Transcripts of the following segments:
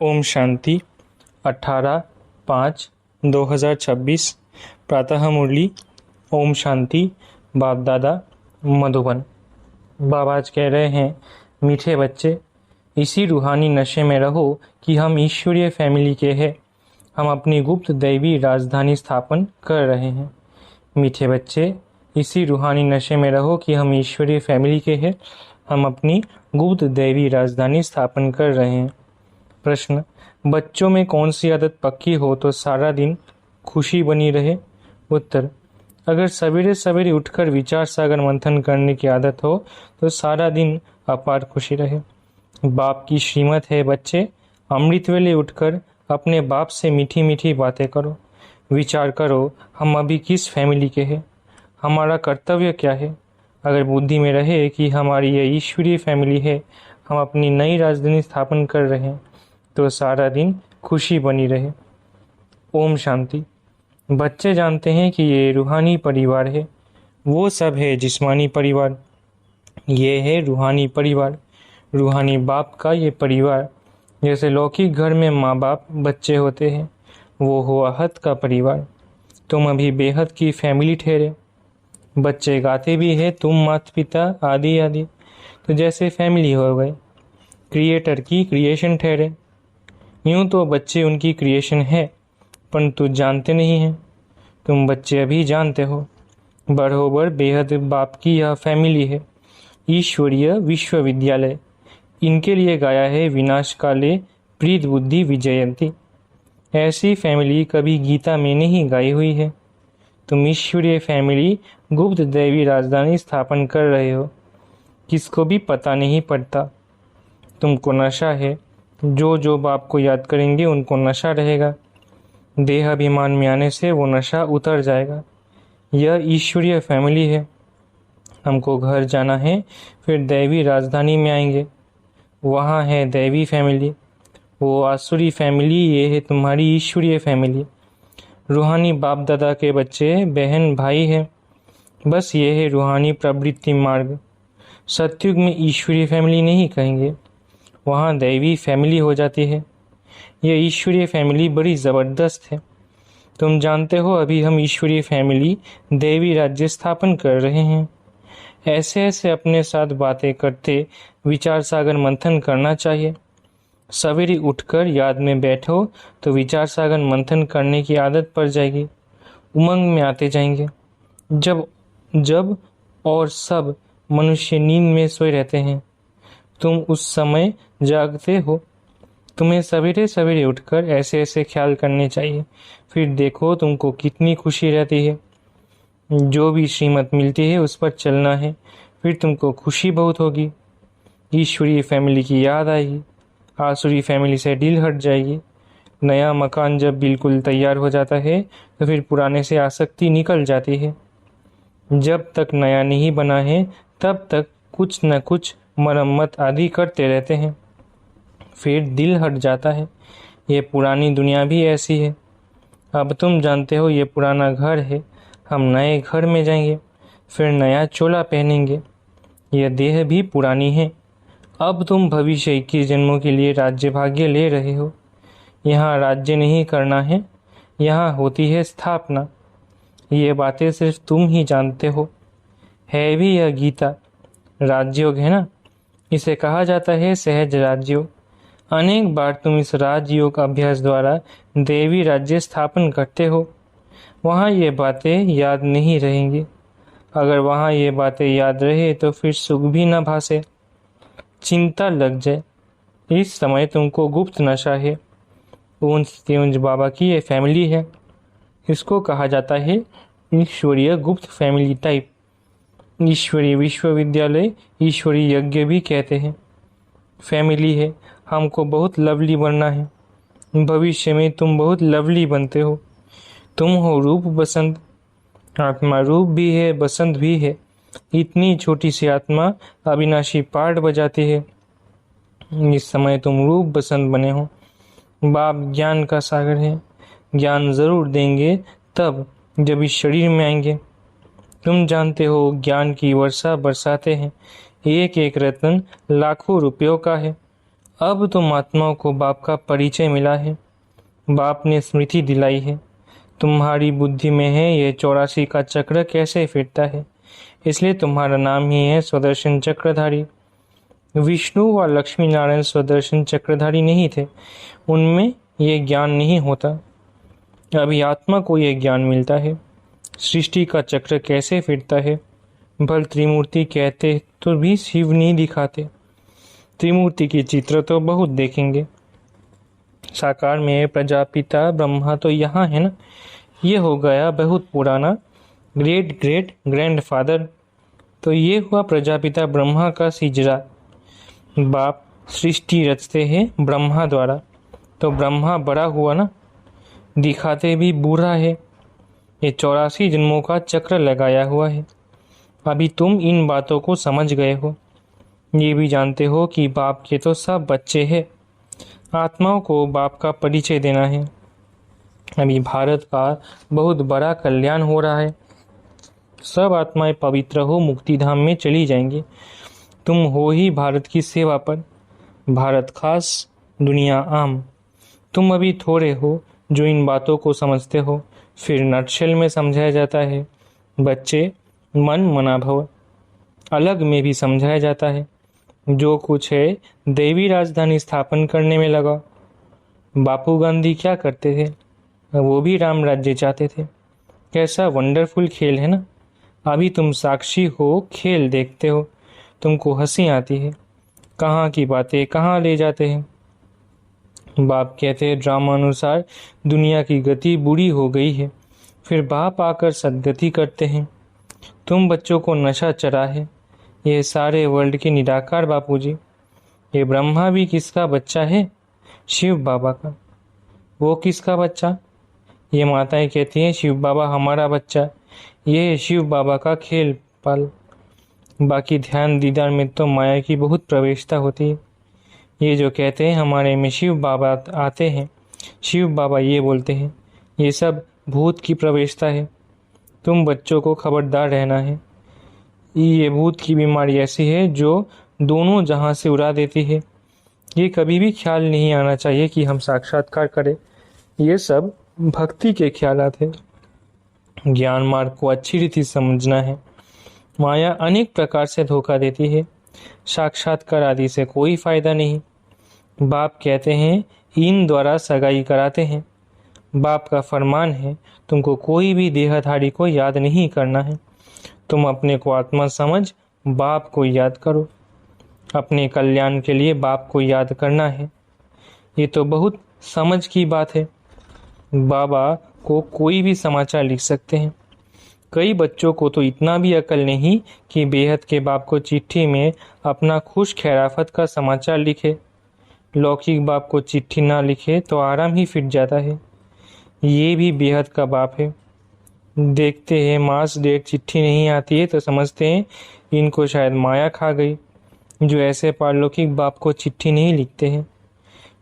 ओम शांति। 18/5/2026 प्रातः मुरली। ओम शांति। बाप दादा मधुबन। बाबा आज कह रहे हैं, मीठे बच्चे, इसी रूहानी नशे में रहो कि हम ईश्वरीय फैमिली के हैं। हम अपनी गुप्त दैवी राजधानी स्थापन कर रहे हैं। मीठे बच्चे, इसी रूहानी नशे में रहो कि हम ईश्वरीय फैमिली के हैं। हम अपनी गुप्त दैवी राजधानी स्थापन कर रहे हैं। प्रश्न, बच्चों में कौन सी आदत पक्की हो तो सारा दिन खुशी बनी रहे? उत्तर, अगर सवेरे सवेरे उठकर विचार सागर मंथन करने की आदत हो तो सारा दिन अपार खुशी रहे। बाप की श्रीमत है बच्चे, अमृत वेले उठकर अपने बाप से मीठी मीठी बातें करो। विचार करो, हम अभी किस फैमिली के हैं, हमारा कर्तव्य क्या है। अगर बुद्धि में रहे कि हमारी यह ईश्वरीय फैमिली है, हम अपनी नई राजधानी स्थापन कर रहे हैं, तो सारा दिन खुशी बनी रहे। ओम शांति। बच्चे जानते हैं कि ये रूहानी परिवार है, वो सब है जिस्मानी परिवार। ये है रूहानी परिवार, रूहानी बाप का ये परिवार। जैसे लौकिक घर में माँ बाप बच्चे होते हैं, वो हो आहत का परिवार। तुम अभी बेहद की फैमिली ठहरे। बच्चे गाते भी है, तुम माता पिता आदि आदि, तो जैसे फैमिली हो गए। क्रिएटर की क्रिएशन ठहरे। यूं तो बच्चे उनकी क्रिएशन है, परंतु जानते नहीं हैं। तुम बच्चे अभी जानते हो। बरोबर बेहद बाप की यह फैमिली है, ईश्वरीय विश्वविद्यालय। इनके लिए गाया है विनाश काले प्रीत बुद्धि विजयंती। ऐसी फैमिली कभी गीता में नहीं गाई हुई है। तुम ईश्वरीय फैमिली गुप्त दैवी राजधानी स्थापन कर रहे हो, किसको भी पता नहीं पड़ता। तुमको नशा है, जो बाप को याद करेंगे उनको नशा रहेगा। देह अभिमान में आने से वो नशा उतर जाएगा। यह ईश्वरीय फैमिली है। हमको घर जाना है, फिर दैवी राजधानी में आएंगे, वहाँ है दैवी फैमिली। वो आसुरी फैमिली, ये है तुम्हारी ईश्वरीय फैमिली। रूहानी बाप दादा के बच्चे बहन भाई है। बस ये है रूहानी प्रवृत्ति मार्ग। सतयुग में ईश्वरीय फैमिली नहीं कहेंगे, वहाँ दैवी फैमिली हो जाती है। यह ईश्वरीय फैमिली बड़ी ज़बरदस्त है। तुम जानते हो, अभी हम ईश्वरीय फैमिली देवी राज्य स्थापन कर रहे हैं। ऐसे ऐसे अपने साथ बातें करते विचार सागर मंथन करना चाहिए। सवेरे उठकर याद में बैठो तो विचार सागर मंथन करने की आदत पड़ जाएगी। उमंग में आते जाएंगे। जब और सब मनुष्य नींद में सोए रहते हैं, तुम उस समय जागते हो। तुम्हें सवेरे सवेरे उठकर ऐसे ऐसे ख्याल करने चाहिए, फिर देखो तुमको कितनी खुशी रहती है। जो भी श्रीमत मिलती है उस पर चलना है, फिर तुमको खुशी बहुत होगी। ईश्वरीय फैमिली की याद आएगी, आसुरी फैमिली से डील हट जाएगी। नया मकान जब बिल्कुल तैयार हो जाता है तो फिर पुराने से आसक्ति निकल जाती है। जब तक नया नहीं बना है तब तक कुछ न कुछ मरम्मत आदि करते रहते हैं, फिर दिल हट जाता है। ये पुरानी दुनिया भी ऐसी है। अब तुम जानते हो ये पुराना घर है, हम नए घर में जाएंगे, फिर नया चोला पहनेंगे। यह देह भी पुरानी है। अब तुम भविष्य 21 जन्मों के लिए राज्य भाग्य ले रहे हो। यहाँ राज्य नहीं करना है, यहाँ होती है स्थापना। ये बातें सिर्फ तुम ही जानते हो। है भी यह गीता राजयोग है ना, इसे कहा जाता है सहज राजयोग। अनेक बार तुम इस राजयोग अभ्यास द्वारा देवी राज्य स्थापन करते हो। वहाँ ये बातें याद नहीं रहेंगी। अगर वहाँ ये बातें याद रहे तो फिर सुख भी न भासे, चिंता लग जाए। इस समय तुमको गुप्त नशा है। ऊंच बाबा की ये फैमिली है। इसको कहा जाता है ईश्वरीय गुप्त फैमिली टाइप। ईश्वरीय विश्वविद्यालय, ईश्वरीय यज्ञ भी कहते हैं। फैमिली है, हमको बहुत लवली बनना है। भविष्य में तुम बहुत लवली बनते हो। तुम हो रूप बसंत। आत्मा रूप भी है, बसंत भी है। इतनी छोटी सी आत्मा अविनाशी पाठ बजाती है। इस समय तुम रूप बसंत बने हो। बाप ज्ञान का सागर है। ज्ञान जरूर देंगे तब जब इस शरीर में आएंगे। तुम जानते हो ज्ञान की वर्षा बरसाते हैं। एक एक रत्न लाखों रुपयों का है। अब तुम आत्माओं को बाप का परिचय मिला है। बाप ने स्मृति दिलाई है। तुम्हारी बुद्धि में है ये 84 का चक्र कैसे फिरता है, इसलिए तुम्हारा नाम ही है स्वदर्शन चक्रधारी। विष्णु व लक्ष्मी नारायण स्वदर्शन चक्रधारी नहीं थे, उनमें ये ज्ञान नहीं होता। अभी आत्मा को ये ज्ञान मिलता है। सृष्टि का चक्र कैसे फिरता है। भल त्रिमूर्ति कहते तो भी शिव नहीं दिखाते। त्रिमूर्ति की चित्र तो बहुत देखेंगे। साकार में प्रजापिता ब्रह्मा तो यहाँ है ना। ये हो गया बहुत पुराना ग्रेट ग्रेट ग्रैंडफादर। तो ये हुआ प्रजापिता ब्रह्मा का सिजरा। बाप सृष्टि रचते हैं ब्रह्मा द्वारा, तो ब्रह्मा बड़ा हुआ ना, दिखाते भी बूढ़ा है। ये 84 जन्मों का चक्र लगाया हुआ है। अभी तुम इन बातों को समझ गए हो। ये भी जानते हो कि बाप के तो सब बच्चे हैं। आत्माओं को बाप का परिचय देना है। अभी भारत का बहुत बड़ा कल्याण हो रहा है। सब आत्माएं पवित्र हो मुक्ति धाम में चली जाएंगी। तुम हो ही भारत की सेवा पर। भारत खास, दुनिया आम। तुम अभी थोड़े हो जो इन बातों को समझते हो। फिर नटशेल में समझाया जाता है। बच्चे मन मना भव अलग में भी समझाया जाता है। जो कुछ है देवी राजधानी स्थापन करने में लगा। बापू गांधी क्या करते थे, वो भी राम राज्य चाहते थे। कैसा वंडरफुल खेल है ना। अभी तुम साक्षी हो, खेल देखते हो, तुमको हंसी आती है। कहाँ की बातें कहाँ ले जाते हैं। बाप कहते हैं ड्रामा अनुसार दुनिया की गति बुरी हो गई है, फिर बाप आकर सदगति करते हैं। तुम बच्चों को नशा चढ़ा है। ये सारे वर्ल्ड के निराकार बापूजी। ये ब्रह्मा भी किसका बच्चा है, शिव बाबा का। वो किसका बच्चा, ये माताएं कहती हैं शिव बाबा हमारा बच्चा। ये है शिव बाबा का खेल पाल। बाकी ध्यान दीदार में तो माया की बहुत प्रवेशता होती है। ये जो कहते हैं हमारे में शिव बाबा आते हैं, शिव बाबा ये बोलते हैं, ये सब भूत की प्रवेशता है। तुम बच्चों को खबरदार रहना है। ये भूत की बीमारी ऐसी है जो दोनों जहां से उड़ा देती है। ये कभी भी ख्याल नहीं आना चाहिए कि हम साक्षात्कार करें। ये सब भक्ति के ख्यालात है। ज्ञान मार्ग को अच्छी रीति समझना है। माया अनेक प्रकार से धोखा देती है। साक्षात्कार आदि से कोई फायदा नहीं। बाप कहते हैं इन द्वारा सगाई कराते हैं। बाप का फरमान है तुमको कोई भी देहधारी को याद नहीं करना है। तुम अपने को आत्मा समझ बाप को याद करो। अपने कल्याण के लिए बाप को याद करना है। ये तो बहुत समझ की बात है। बाबा को कोई भी समाचार लिख सकते हैं। कई बच्चों को तो इतना भी अकल नहीं कि बेहद के बाप को चिट्ठी में अपना खुश खैराफत का समाचार लिखे। लौकिक बाप को चिट्ठी ना लिखे तो आराम ही फिट जाता है। ये भी बेहद का बाप है। देखते हैं मास डेट चिट्ठी नहीं आती है तो समझते हैं इनको शायद माया खा गई, जो ऐसे पारलौकिक बाप को चिट्ठी नहीं लिखते हैं।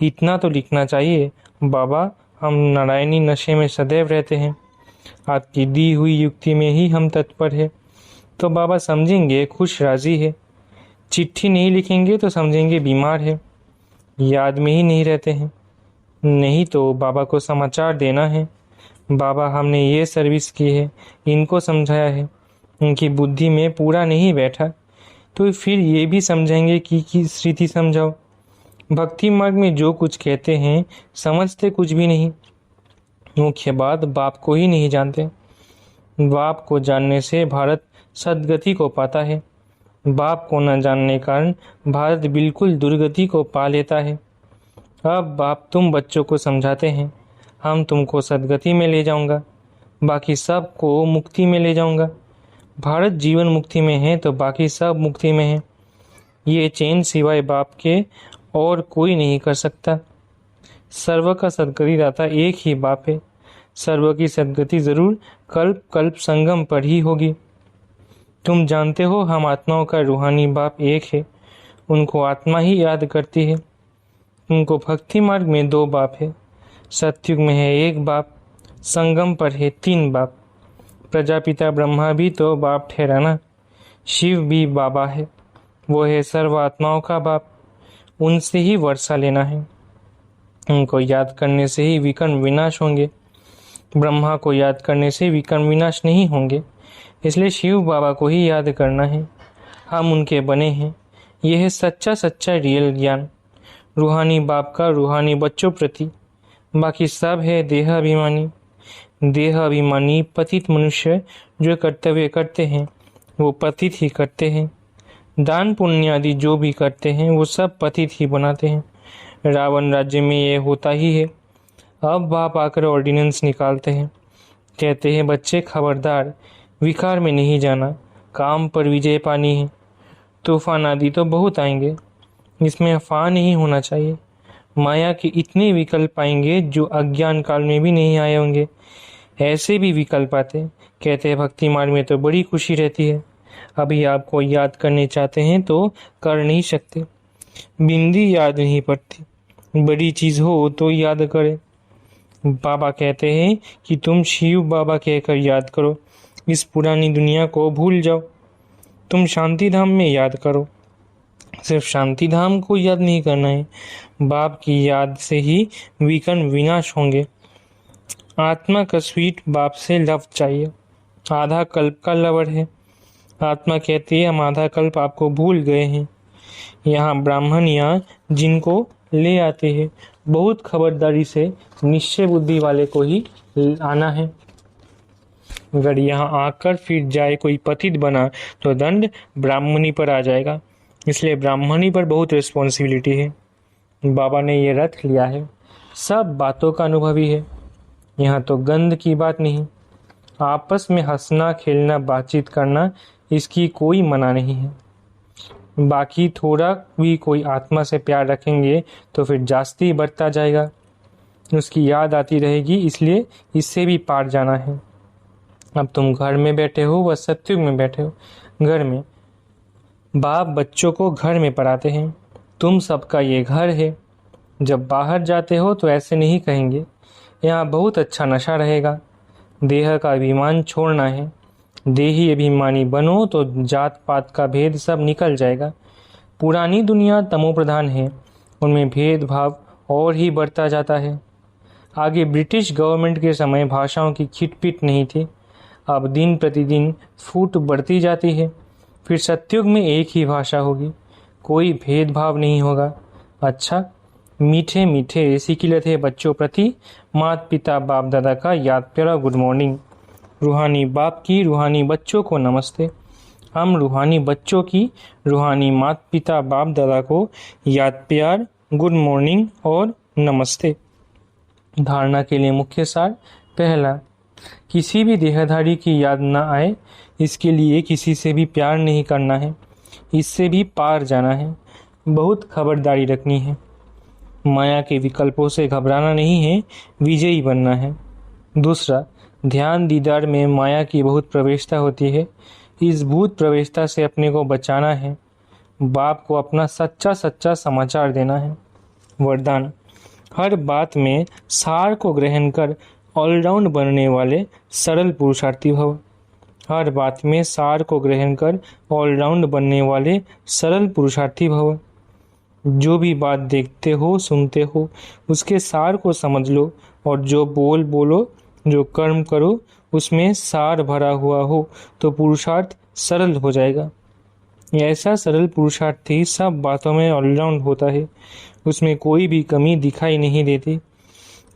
इतना तो लिखना चाहिए, बाबा हम नारायणी नशे में सदैव रहते हैं। आपकी दी हुई युक्ति में ही हम तत्पर है, तो बाबा समझेंगे खुश राजी है। चिट्ठी नहीं लिखेंगे तो समझेंगे बीमार है, याद में ही नहीं रहते हैं। नहीं तो बाबा को समाचार देना है, बाबा हमने ये सर्विस की है, इनको समझाया है, उनकी बुद्धि में पूरा नहीं बैठा, तो फिर ये भी समझेंगे कि किस रीति समझाओ। भक्ति मार्ग में जो कुछ कहते हैं समझते कुछ भी नहीं। मुख्य बात बाप को ही नहीं जानते। बाप को जानने से भारत सदगति को पाता है। बाप को न जानने कारण भारत बिल्कुल दुर्गति को पा लेता है। अब बाप तुम बच्चों को समझाते हैं, हम तुमको सदगति में ले जाऊंगा, बाकी सब को मुक्ति में ले जाऊंगा। भारत जीवन मुक्ति में है तो बाकी सब मुक्ति में है। ये चेन सिवाय बाप के और कोई नहीं कर सकता। सर्व का सदगति दाता एक ही बाप है। सर्व की सदगति जरूर कल्प कल्प संगम पर ही होगी। तुम जानते हो हम आत्माओं का रूहानी बाप एक है, उनको आत्मा ही याद करती है। उनको भक्ति मार्ग में 2 बाप है, सतयुग में है 1 बाप, संगम पर है 3 बाप। प्रजापिता ब्रह्मा भी तो बाप ठहरा ना। शिव भी बाबा है, वो है सर्व आत्माओं का बाप। उनसे ही वर्षा लेना है। उनको याद करने से ही विकर्ण विनाश होंगे। ब्रह्मा को याद करने से विकर्ण विनाश नहीं होंगे। इसलिए शिव बाबा को ही याद करना है। हम उनके बने हैं। यह है सच्चा सच्चा रियल ज्ञान, रूहानी बाप का रूहानी बच्चों प्रति। बाकी सब है देह अभिमानी। देह अभिमानी पतित मनुष्य जो कर्तव्य करते हैं वो पतित ही करते हैं। दान पुण्य आदि जो भी करते हैं वो सब पतित ही बनाते हैं। रावण राज्य में ये होता ही है। अब बाप आकर ऑर्डिनेंस निकालते हैं, कहते हैं बच्चे खबरदार, विकार में नहीं जाना, काम पर विजय पानी है। तूफान आदि तो बहुत आएंगे, इसमें अफवाह नहीं होना चाहिए। माया के इतने विकल्प आएंगे जो अज्ञान काल में भी नहीं आए होंगे। ऐसे भी विकल्प आते, कहते हैं भक्ति मार्ग में तो बड़ी खुशी रहती है। अभी आपको याद करने चाहते हैं तो कर नहीं सकते, बिंदी याद नहीं पड़ती। बड़ी चीज हो तो याद करें। बाबा कहते हैं कि तुम शिव बाबा कहकर याद करो, इस पुरानी दुनिया को भूल जाओ। तुम शांति धाम में याद करो। सिर्फ शांति धाम को याद नहीं करना है, बाप की याद से ही विकर्ण विनाश होंगे। आत्मा का स्वीट बाप से लव चाहिए। आधा कल्प का लवर है। आत्मा कहती है हम आधा कल्प आपको भूल गए हैं। यहाँ ब्राह्मण यहाँ जिनको ले आते हैं, बहुत खबरदारी से निश्चय बुद्धि वाले को ही आना है। अगर यहाँ आकर फिर जाए कोई पतित बना तो दंड ब्राह्मणी पर आ जाएगा। इसलिए ब्राह्मणी पर बहुत रिस्पॉन्सिबिलिटी है। बाबा ने ये रथ लिया है, सब बातों का अनुभवी है। यहाँ तो गंध की बात नहीं। आपस में हंसना खेलना बातचीत करना इसकी कोई मना नहीं है। बाकी थोड़ा भी कोई आत्मा से प्यार रखेंगे तो फिर जास्ती बढ़ता जाएगा, उसकी याद आती रहेगी। इसलिए इससे भी पार जाना है। अब तुम घर में बैठे हो व सत्युग में बैठे हो। घर में बाप बच्चों को घर में पढ़ाते हैं, तुम सबका ये घर है। जब बाहर जाते हो तो ऐसे नहीं कहेंगे, यहाँ बहुत अच्छा नशा रहेगा। देह का अभिमान छोड़ना है। देही अभिमानी बनो तो जात पात का भेद सब निकल जाएगा। पुरानी दुनिया तमोप्रधान है, उनमें भेदभाव और ही बढ़ता जाता है। आगे ब्रिटिश गवर्नमेंट के समय भाषाओं की खिटपिट नहीं थी, अब दिन प्रतिदिन फूट बढ़ती जाती है। फिर सत्युग में एक ही भाषा होगी, कोई भेदभाव नहीं होगा। अच्छा, मीठे मीठे सिकिलत है बच्चों प्रति माता पिता बाप दादा का याद प्यारा गुड मॉर्निंग। रूहानी बाप की रूहानी बच्चों को नमस्ते। हम रूहानी बच्चों की रूहानी माता पिता बाप दादा को याद प्यार गुड मॉर्निंग और नमस्ते। धारणा के लिए मुख्य सार। पहला, किसी भी देहधारी की याद न आए, इसके लिए किसी से भी प्यार नहीं करना है, इससे भी पार जाना है। बहुत खबरदारी रखनी है। माया के विकल्पों से घबराना नहीं है, विजयी बनना है। दूसरा, ध्यान दीदार में माया की बहुत प्रवेशता होती है, इस भूत प्रवेशता से अपने को बचाना है। बाप को अपना सच्चा सच्चा समाचार देना है। वरदान, हर बात में सार को ग्रहण कर ऑलराउंड बनने वाले सरल पुरुषार्थी भव। हर बात में सार को ग्रहण कर ऑलराउंड बनने वाले सरल पुरुषार्थी भव। जो भी बात देखते हो सुनते हो उसके सार को समझ लो, और जो बोलो जो कर्म करो उसमें सार भरा हुआ हो तो पुरुषार्थ सरल हो जाएगा। ऐसा सरल पुरुषार्थी सब बातों में ऑलराउंड होता है, उसमें कोई भी कमी दिखाई नहीं देती,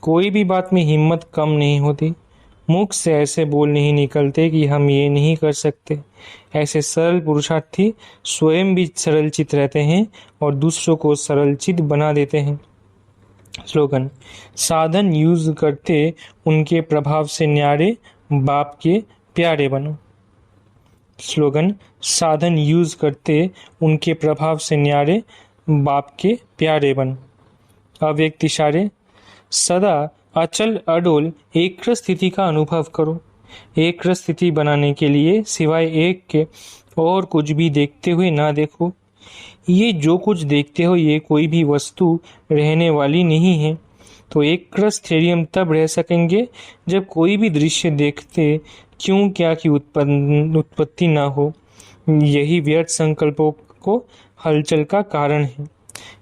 कोई भी बात में हिम्मत कम नहीं होती। मुख से ऐसे बोल नहीं निकलते कि हम ये नहीं कर सकते। ऐसे सरल पुरुषार्थी स्वयं भी सरल चित रहते हैं और दूसरों को सरल चित बना देते हैं। स्लोगन, साधन यूज करते उनके प्रभाव से न्यारे, बाप के प्यारे बनो। स्लोगन, साधन यूज करते उनके प्रभाव से न्यारे, बाप के प्यारे बनो। अव्यक्त इशारे, सदा अचल अडोल एक स्थिति का अनुभव करो। एक स्थिति बनाने के लिए सिवाय एक के और कुछ भी देखते हुए ना देखो। ये जो कुछ देखते हो ये कोई भी वस्तु रहने वाली नहीं है। तो एक स्थैर्य तब रह सकेंगे जब कोई भी दृश्य देखते क्यों क्या की उत्पत्ति ना हो। यही व्यर्थ संकल्पों को हलचल का कारण है।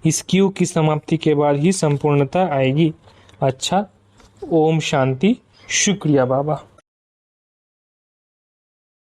इस क्यू की समाप्ति के बाद ही संपूर्णता आएगी। अच्छा, ओम शांति। शुक्रिया बाबा।